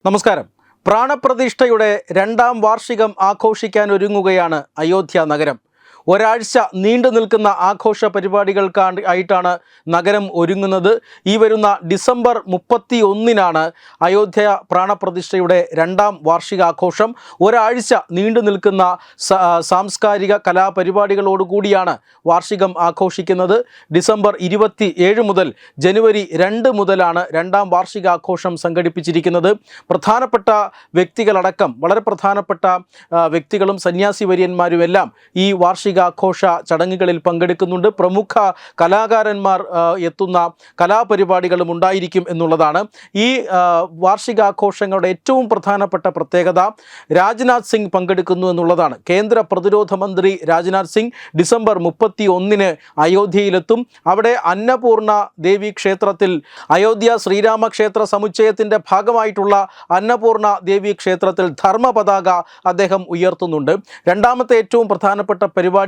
നമസ്കാരം. പ്രാണപ്രതിഷ്ഠയുടെ രണ്ടാം വാർഷികം ആഘോഷിക്കാനൊരുങ്ങുകയാണ് അയോധ്യ നഗരം. ഒരാഴ്ച നീണ്ടു നിൽക്കുന്ന ആഘോഷ പരിപാടികൾക്കായിട്ടാണ് നഗരം ഒരുങ്ങുന്നത്. ഈ വരുന്ന ഡിസംബർ 31-നാണ് അയോധ്യ പ്രാണപ്രതിഷ്ഠയുടെ രണ്ടാം വാർഷികാഘോഷം. ഒരാഴ്ച നീണ്ടു നിൽക്കുന്ന സാംസ്കാരിക കലാപരിപാടികളോടുകൂടിയാണ് വാർഷികം ആഘോഷിക്കുന്നത്. ഡിസംബർ 27 മുതൽ ജനുവരി 2 മുതലാണ് രണ്ടാം വാർഷികാഘോഷം സംഘടിപ്പിച്ചിരിക്കുന്നത്. പ്രധാനപ്പെട്ട വ്യക്തികളടക്കം വളരെ പ്രധാനപ്പെട്ട വ്യക്തികളും സന്യാസി വര്യന്മാരുമെല്ലാം ഈ വാർഷികാഘോഷ ചടങ്ങുകളിൽ പങ്കെടുക്കുന്നുണ്ട്. പ്രമുഖ കലാകാരന്മാർ എത്തുന്ന കലാപരിപാടികളും ഉണ്ടായിരിക്കും എന്നുള്ളതാണ്. ഈ വാർഷികാഘോഷങ്ങളുടെ ഏറ്റവും പ്രധാനപ്പെട്ട പ്രത്യേകത രാജ്നാഥ് സിംഗ് പങ്കെടുക്കുന്നു എന്നുള്ളതാണ്. കേന്ദ്ര പ്രതിരോധ മന്ത്രി രാജ്നാഥ് സിംഗ് ഡിസംബർ 31-ന് അയോധ്യയിലെത്തും. അവിടെ അന്നപൂർണ ദേവി ക്ഷേത്രത്തിൽ അയോധ്യ ശ്രീരാമക്ഷേത്ര സമുച്ചയത്തിൻ്റെ ഭാഗമായിട്ടുള്ള അന്നപൂർണ ദേവി ക്ഷേത്രത്തിൽ ധർമ്മ പതാക അദ്ദേഹം ഉയർത്തുന്നുണ്ട്. രണ്ടാമത്തെ ഏറ്റവും പ്രധാനപ്പെട്ട പരിപാടി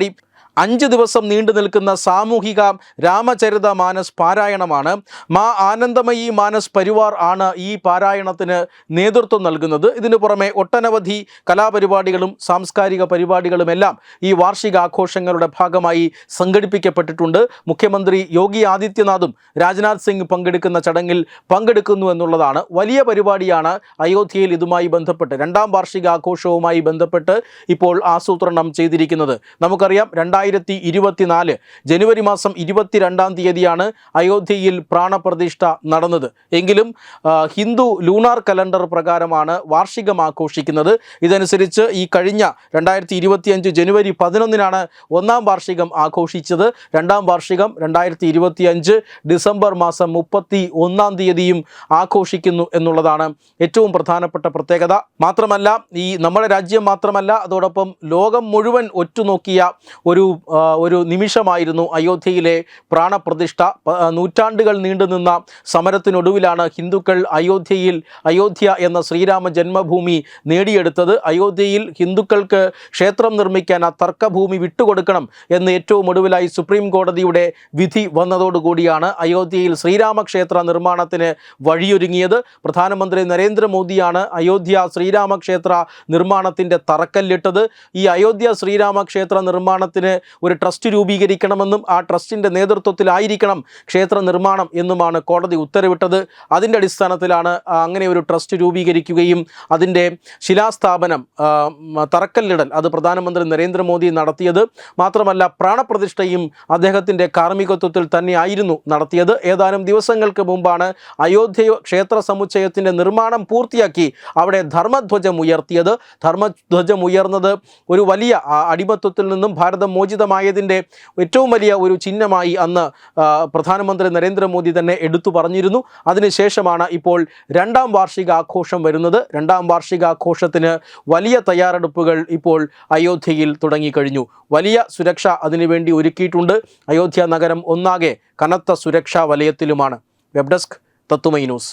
5 ദിവസം നീണ്ടു നിൽക്കുന്ന സാമൂഹിക രാമചരിത മാനസ് പാരായണമാണ്. മാ ആനന്ദമയി മാനസ് പരിവാർ ആണ് ഈ പാരായണത്തിന് നേതൃത്വം നൽകുന്നത്. ഇതിനു പുറമെ ഒട്ടനവധി കലാപരിപാടികളും സാംസ്കാരിക പരിപാടികളുമെല്ലാം ഈ വാർഷികാഘോഷങ്ങളുടെ ഭാഗമായി സംഘടിപ്പിക്കപ്പെട്ടിട്ടുണ്ട്. മുഖ്യമന്ത്രി യോഗി ആദിത്യനാഥും രാജ്നാഥ് സിംഗ് പങ്കെടുക്കുന്ന ചടങ്ങിൽ പങ്കെടുക്കുന്നു എന്നുള്ളതാണ്. വലിയ പരിപാടിയാണ് അയോധ്യയിൽ ഇതുമായി ബന്ധപ്പെട്ട് രണ്ടാം വാർഷികാഘോഷവുമായി ബന്ധപ്പെട്ട് ഇപ്പോൾ ആസൂത്രണം ചെയ്തിരിക്കുന്നത്. നമുക്കറിയാം 2024 ജനുവരി മാസം 22-ാം തീയതിയാണ് അയോധ്യയിൽ പ്രാണപ്രതിഷ്ഠ നടന്നത്. എങ്കിലും ഹിന്ദു ലൂണാർ കലണ്ടർ പ്രകാരമാണ് വാർഷികം ആഘോഷിക്കുന്നത്. ഇതനുസരിച്ച് ഈ കഴിഞ്ഞ 2025 ജനുവരി 11-നാണ് ഒന്നാം വാർഷികം ആഘോഷിച്ചത്. രണ്ടാം വാർഷികം 2025 ഡിസംബർ മാസം 31-ാം തീയതിയും ആഘോഷിക്കുന്നു എന്നുള്ളതാണ് ഏറ്റവും പ്രധാനപ്പെട്ട പ്രത്യേകത. മാത്രമല്ല ഈ നമ്മുടെ രാജ്യം മാത്രമല്ല അതോടൊപ്പം ലോകം മുഴുവൻ ഒറ്റുനോക്കിയ ഒരു നിമിഷമായിരുന്നു അയോധ്യയിലെ പ്രാണപ്രതിഷ്ഠ. നൂറ്റാണ്ടുകൾ നീണ്ടുനിന്ന സമരത്തിനൊടുവിലാണ് ഹിന്ദുക്കൾ അയോധ്യ എന്ന ശ്രീരാമ ജന്മഭൂമി നേടിയെടുത്തത്. അയോധ്യയിൽ ഹിന്ദുക്കൾക്ക് ക്ഷേത്രം നിർമ്മിക്കാൻ ആ തർക്കഭൂമി വിട്ടുകൊടുക്കണം എന്ന് ഏറ്റവും ഒടുവിലായി സുപ്രീം കോടതിയുടെ വിധി വന്നതോടുകൂടിയാണ് അയോധ്യയിൽ ശ്രീരാമക്ഷേത്ര നിർമ്മാണത്തിന് വഴിയൊരുങ്ങിയത്. പ്രധാനമന്ത്രി നരേന്ദ്രമോദിയാണ് അയോധ്യ ശ്രീരാമക്ഷേത്ര നിർമ്മാണത്തിൻ്റെ തറക്കല്ലിട്ടത്. ഈ അയോധ്യ ശ്രീരാമക്ഷേത്ര നിർമ്മാണത്തിന് ഒരു ട്രസ്റ്റ് രൂപീകരിക്കണമെന്നും ആ ട്രസ്റ്റിൻ്റെ നേതൃത്വത്തിലായിരിക്കണം ക്ഷേത്ര നിർമ്മാണം എന്നുമാണ് കോടതി ഉത്തരവിട്ടത്. അതിൻ്റെ അടിസ്ഥാനത്തിലാണ് അങ്ങനെ ഒരു ട്രസ്റ്റ് രൂപീകരിക്കുകയും അതിൻ്റെ ശിലാസ്ഥാപനം തറക്കല്ലിടൽ അത് പ്രധാനമന്ത്രി നരേന്ദ്രമോദി നടത്തിയത്. മാത്രമല്ല പ്രാണപ്രതിഷ്ഠയും അദ്ദേഹത്തിൻ്റെ കാർമ്മികത്വത്തിൽ തന്നെയായിരുന്നു നടത്തിയത്. ഏതാനും ദിവസങ്ങൾക്ക് മുമ്പാണ് അയോധ്യ ക്ഷേത്ര സമുച്ചയത്തിൻ്റെ നിർമ്മാണം പൂർത്തിയാക്കി അവിടെ ധർമ്മധ്വജം ഉയർത്തിയത്. ധർമ്മധ്വജം ഉയർന്നത് ഒരു വലിയ അടിമത്വത്തിൽ നിന്നും ഭാരതം മോചിതമായതിൻ്റെ ഏറ്റവും വലിയ ഒരു ചിഹ്നമായി അന്ന് പ്രധാനമന്ത്രി നരേന്ദ്രമോദി തന്നെ എടുത്തു പറഞ്ഞിരുന്നു. അതിനുശേഷമാണ് ഇപ്പോൾ രണ്ടാം വാർഷികാഘോഷം വരുന്നത്. രണ്ടാം വാർഷികാഘോഷത്തിന് വലിയ തയ്യാറെടുപ്പുകൾ ഇപ്പോൾ അയോധ്യയിൽ തുടങ്ങിക്കഴിഞ്ഞു. വലിയ സുരക്ഷ അതിനുവേണ്ടി ഒരുക്കിയിട്ടുണ്ട്. അയോധ്യ നഗരം ഒന്നാകെ കനത്ത സുരക്ഷാ വലയത്തിലുമാണ്. വെബ് ഡെസ്ക് തത്തുമൈ ന്യൂസ്.